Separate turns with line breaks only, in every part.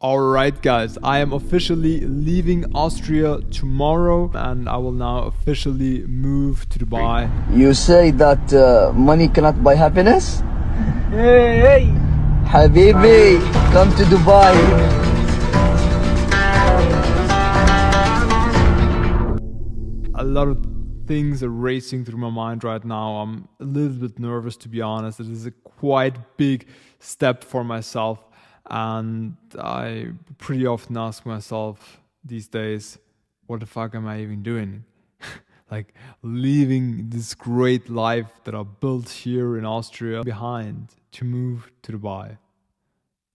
Alright guys, I am officially leaving Austria tomorrow and I will now officially move to Dubai.
You say that money cannot buy happiness?
Hey!
Habibi, come to Dubai.
A lot of things are racing through my mind right now. I'm a little bit nervous, to be honest. It is a quite big step for myself. And I pretty often ask myself these days, what the fuck am I even doing? Like leaving this great life that I built here in Austria behind to move to Dubai.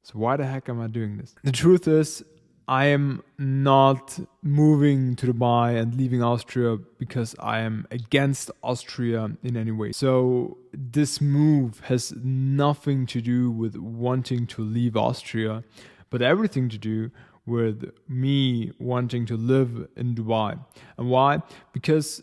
So why the heck am I doing this? The truth is, I am not moving to Dubai and leaving Austria because I am against Austria in any way. So this move has nothing to do with wanting to leave Austria, but everything to do with me wanting to live in Dubai. And why? Because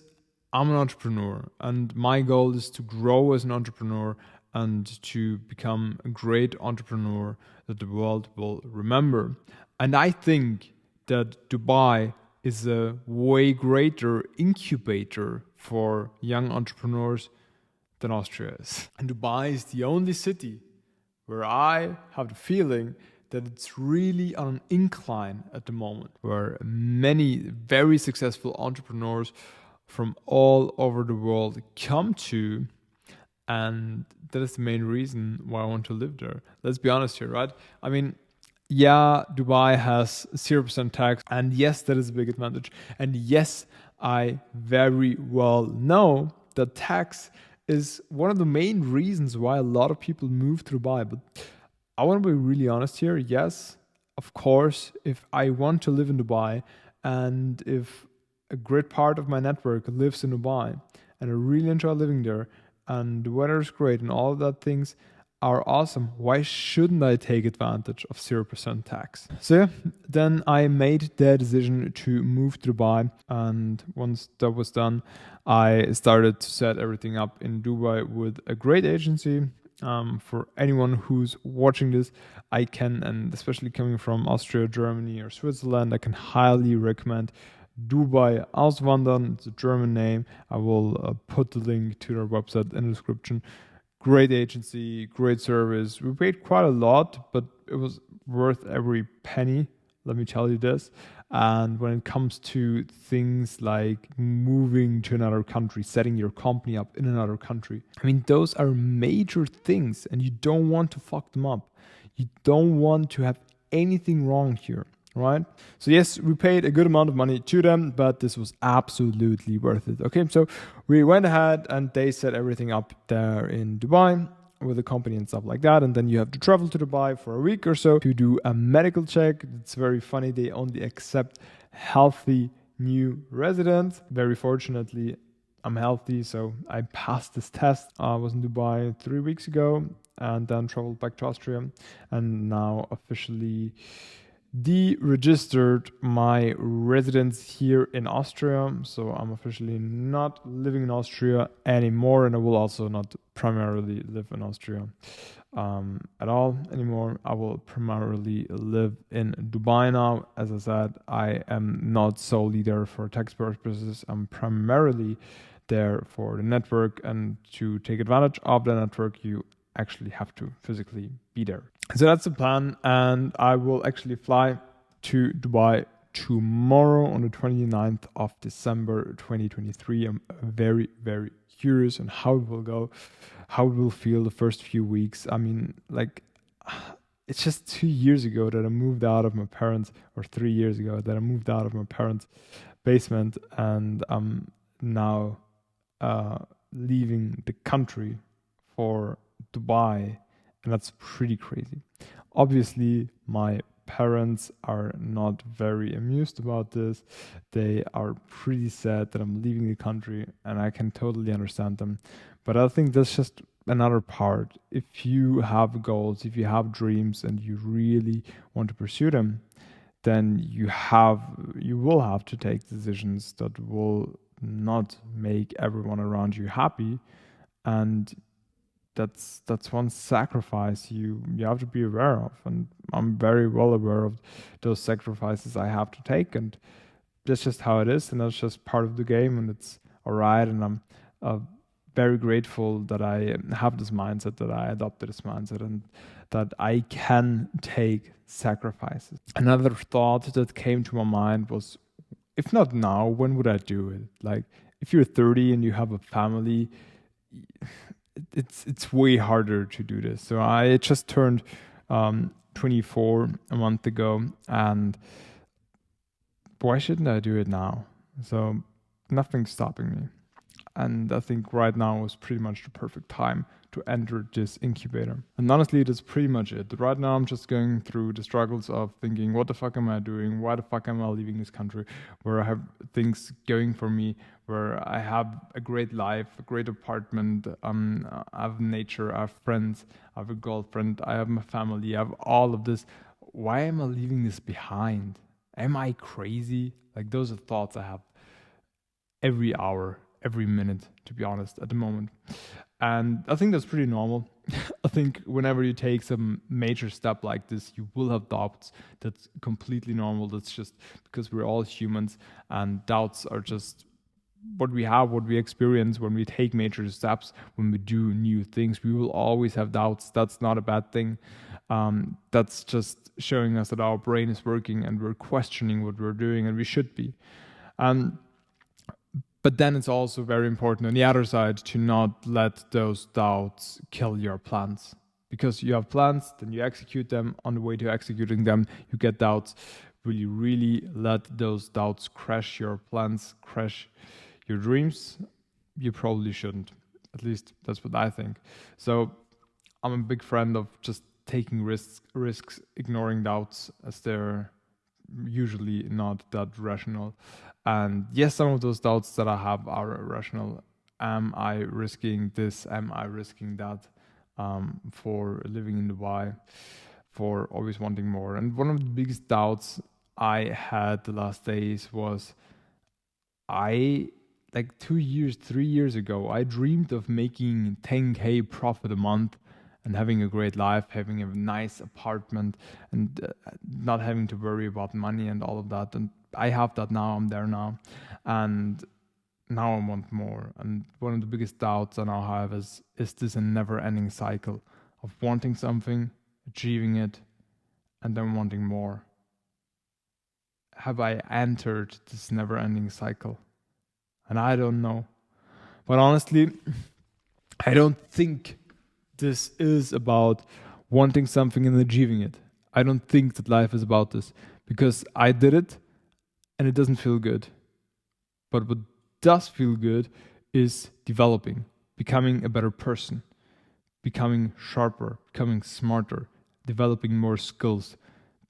I'm an entrepreneur and my goal is to grow as an entrepreneur and to become a great entrepreneur that the world will remember. And I think that Dubai is a way greater incubator for young entrepreneurs than Austria is. And Dubai is the only city where I have the feeling that it's really on an incline at the moment, where many very successful entrepreneurs from all over the world come to, and that is the main reason why I want to live there. Let's be honest here, right? I mean, yeah, Dubai has 0% tax, and yes, that is a big advantage. And yes, I very well know that tax is one of the main reasons why a lot of people move to Dubai. But I want to be really honest here. Yes, of course, if I want to live in Dubai and if a great part of my network lives in Dubai and I really enjoy living there and the weather is great and all of that things are awesome, why shouldn't I take advantage of 0% tax? So yeah, then I made the decision to move to Dubai, and once that was done, I started to set everything up in Dubai with a great agency. For anyone who's watching this, I can, and especially coming from Austria, Germany or Switzerland, I can highly recommend Dubai Auswandern. It's a German name. I will put the link to their website in the description. Great agency, great service. We paid quite a lot, but it was worth every penny, let me tell you this. And when it comes to things like moving to another country, setting your company up in another country, I mean, those are major things and you don't want to fuck them up. You don't want to have anything wrong here, right? So yes, we paid a good amount of money to them, but this was absolutely worth it. Okay, so we went ahead and they set everything up there in Dubai with the company and stuff like that. And then you have to travel to Dubai for a week or so to do a medical check. It's very funny. They only accept healthy new residents. Very fortunately, I'm healthy, so I passed this test. I was in Dubai 3 weeks ago and then traveled back to Austria and now officially deregistered my residence here in Austria. So I'm officially not living in Austria anymore, and I will also not primarily live in Austria at all anymore. I will primarily live in Dubai now. As I said, I am not solely there for tax purposes. I'm primarily there for the network, and to take advantage of the network, you actually have to physically be there. So that's the plan, and I will actually fly to Dubai tomorrow on the 29th of December 2023. I'm very, very curious on how it will go, how it will feel the first few weeks. I mean, like, it's just 2 years ago that I moved out of my parents, or 3 years ago that I moved out of my parents' basement, and I'm now leaving the country for Dubai. And that's pretty crazy. Obviously, my parents are not very amused about this. They are pretty sad that I'm leaving the country, and I can totally understand them. But I think that's just another part. If you have goals, if you have dreams, and you really want to pursue them, then you will have to take decisions that will not make everyone around you happy. And that's one sacrifice you have to be aware of, and I'm very well aware of those sacrifices I have to take, and that's just how it is, and that's just part of the game, and it's all right. And I'm uh, very grateful that I have this mindset, that I adopted this mindset, and that I can take sacrifices. Another thought that came to my mind was, if not now, when would I do it? Like, if you're 30 and you have a family, it's way harder to do this. So I just turned 24 a month ago, and why shouldn't I do it now? So nothing's stopping me. And I think right now is pretty much the perfect time to enter this incubator. And honestly, that's pretty much it. Right now, I'm just going through the struggles of thinking, what the fuck am I doing? Why the fuck am I leaving this country where I have things going for me, where I have a great life, a great apartment, I have nature, I have friends, I have a girlfriend, I have my family, I have all of this. Why am I leaving this behind? Am I crazy? Like, those are thoughts I have every hour, every minute, to be honest, at the moment. And I think that's pretty normal. I think whenever you take some major step like this, you will have doubts. That's completely normal. That's just because we're all humans, and doubts are just what we have, what we experience when we take major steps, when we do new things. We will always have doubts. That's not a bad thing. That's just showing us that our brain is working and we're questioning what we're doing, and we should be. But then it's also very important on the other side to not let those doubts kill your plans. Because you have plans, then you execute them. On the way to executing them, you get doubts. Will you really let those doubts crash your plans, crash your dreams? You probably shouldn't. At least that's what I think. So I'm a big friend of just taking risks, ignoring doubts, as they're usually not that rational. And yes, some of those doubts that I have are irrational. Am I risking this? Am I risking that, for living in Dubai, for always wanting more? And one of the biggest doubts I had the last days was, like 2 years, 3 years ago, I dreamed of making 10K profit a month and having a great life, having a nice apartment, and not having to worry about money and all of that. And I have that now, I'm there now. And now I want more. And one of the biggest doubts I now have is this a never ending cycle of wanting something, achieving it, and then wanting more? Have I entered this never ending cycle? And I don't know. But honestly, I don't think this is about wanting something and achieving it. I don't think that life is about this, because I did it and it doesn't feel good. But what does feel good is developing, becoming a better person, becoming sharper, becoming smarter, developing more skills,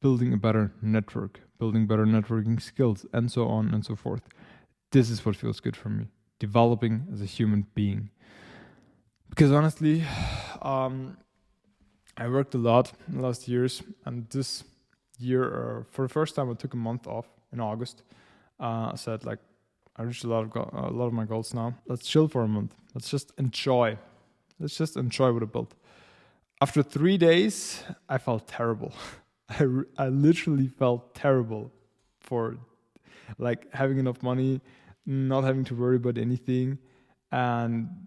building a better network, building better networking skills, and so on and so forth. This is what feels good for me, developing as a human being. Because honestly, I worked a lot in the last years, and this year, for the first time, I took a month off in August. I said, like, I reached a lot of my goals now. Let's chill for a month. Let's just enjoy. Let's just enjoy what I built. After 3 days, I felt terrible. I literally felt terrible for like having enough money, not having to worry about anything, and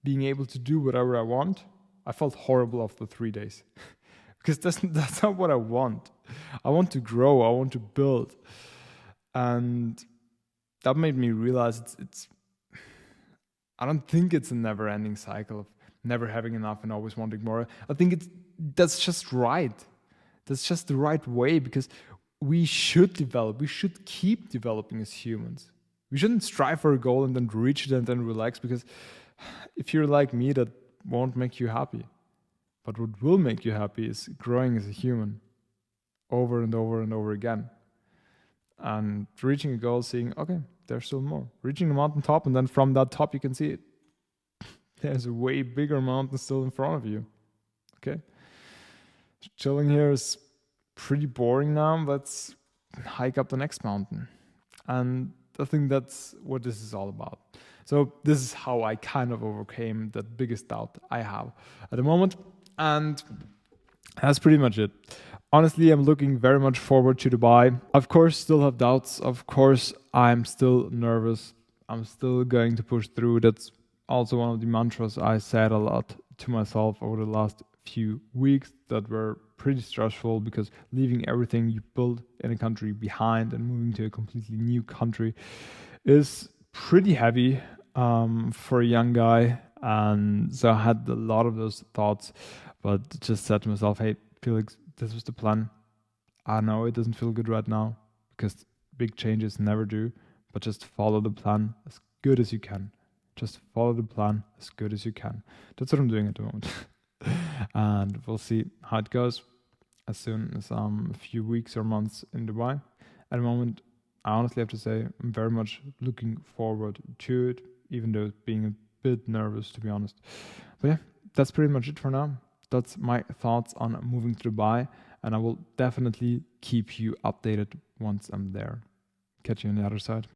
being able to do whatever I want. I felt horrible after 3 days because that's not what I want. I want to grow. I want to build, and that made me realize it's. I don't think it's a never-ending cycle of never having enough and always wanting more. I think that's just right. That's just the right way, because we should develop. We should keep developing as humans. We shouldn't strive for a goal and then reach it and then relax, because if you're like me, that won't make you happy. But what will make you happy is growing as a human over and over and over again. And reaching a goal, seeing, okay, there's still more. Reaching the mountaintop, and then from that top you can see it. There's a way bigger mountain still in front of you. Okay? Chilling here is pretty boring now. Let's hike up the next mountain. And I think that's what this is all about. So this is how I kind of overcame that biggest doubt I have at the moment. And that's pretty much it. Honestly, I'm looking very much forward to Dubai. Of course, still have doubts. Of course, I'm still nervous. I'm still going to push through. That's also one of the mantras I said a lot to myself over the last few weeks that were pretty stressful, because leaving everything you built in a country behind and moving to a completely new country is pretty heavy for a young guy. And so I had a lot of those thoughts, but just said to myself, hey, Felix, this was the plan. I know it doesn't feel good right now because big changes never do, but just follow the plan as good as you can. Just follow the plan as good as you can. That's what I'm doing at the moment. And we'll see how it goes as soon as I'm a few weeks or months in Dubai. At the moment, I honestly have to say I'm very much looking forward to it, even though being a bit nervous, to be honest. But yeah, that's pretty much it for now. That's my thoughts on moving to Dubai, and I will definitely keep you updated once I'm there. Catch you on the other side.